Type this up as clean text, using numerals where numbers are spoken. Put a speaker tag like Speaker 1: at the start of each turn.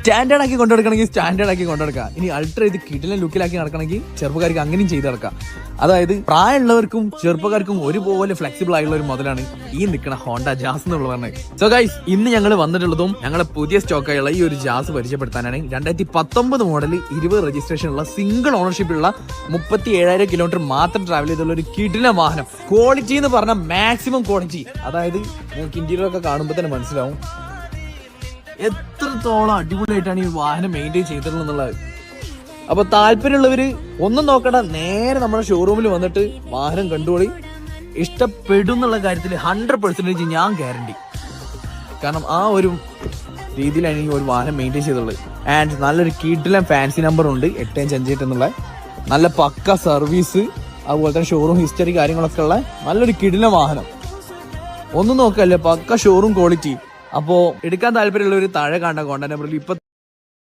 Speaker 1: Standard ആക്കി കൊണ്ടുനടക്കണമെങ്കിൽ standard ആക്കി കൊണ്ടുനടക്കുക. ഇനി അൾട്ര ഇത് കിടിലൻ ലുക്കിലാക്കി നടക്കണമെങ്കിൽ ചെറുപ്പക്കാർക്ക് അങ്ങനെയും ചെയ്ത് നടക്കാം. അതായത് പ്രായമുള്ളവർക്കും ചെറുപ്പക്കാർക്കും ഒരുപോലെ ഫ്ലെക്സിബിൾ ആയിട്ടുള്ള ഒരു മുതലാണ് ഈ നിൽക്കുന്ന ഹോണ്ട ജാസ് എന്നുള്ളത് പറഞ്ഞത്. സോ ഗൈസ്, ഇന്ന് ഞങ്ങൾ വന്നിട്ടുള്ളതും ഞങ്ങളെ പുതിയ സ്റ്റോക്കായുള്ള ഈ ഒരു ജാസ് പരിചയപ്പെടുത്താനാണ്. 2019 മോഡൽ 20 രജിസ്ട്രേഷൻ ഉള്ള സിംഗിൾ ഓണർഷിപ്പ് ഉള്ള 37,000 കിലോമീറ്റർ മാത്രം ട്രാവൽ ചെയ്തുള്ള ഒരു കിടിലൻ വാഹനം. ക്വാളിറ്റി എന്ന് പറഞ്ഞാൽ മാക്സിമം ക്വാളിറ്റി. അതായത് നിങ്ങൾക്ക് ഇന്റീരിയർ ഒക്കെ കാണുമ്പോൾ തന്നെ മനസ്സിലാവും എത്രത്തോളം അടിപൊളിയായിട്ടാണ് ഈ വാഹനം മെയിൻറ്റെയിൻ ചെയ്തിട്ടുള്ളത്. അപ്പൊ താല്പര്യമുള്ളവര് ഒന്നും നോക്കണ്ട, നേരെ നമ്മുടെ ഷോറൂമിൽ വന്നിട്ട് വാഹനം കണ്ടുപോയി ഇഷ്ടപ്പെടും എന്നുള്ള കാര്യത്തിൽ 100% ഞാൻ ഗ്യാരണ്ടി. കാരണം ആ ഒരു രീതിയിലാണ് ഈ ഒരു വാഹനം മെയിൻറ്റെയിൻ ചെയ്തിട്ടുള്ളത്. ആൻഡ് നല്ലൊരു കിടിലൻ ഫാൻസി നമ്പർ ഉണ്ട് 8558 എന്നുള്ള നല്ല പക്ക സർവീസ്, അതുപോലെ തന്നെ ഷോറൂം ഹിസ്റ്ററി കാര്യങ്ങളൊക്കെ ഉള്ള നല്ലൊരു കിടിലൻ വാഹനം. ഒന്നും നോക്കല്ലേ, പക്ക ഷോറൂം ക്വാളിറ്റി. അപ്പോൾ എടുക്കാൻ താല്പര്യമുള്ളവർ താഴെ കാണുന്ന കോൺടാക്ട് നമ്പറിൽ ഇപ്പൊ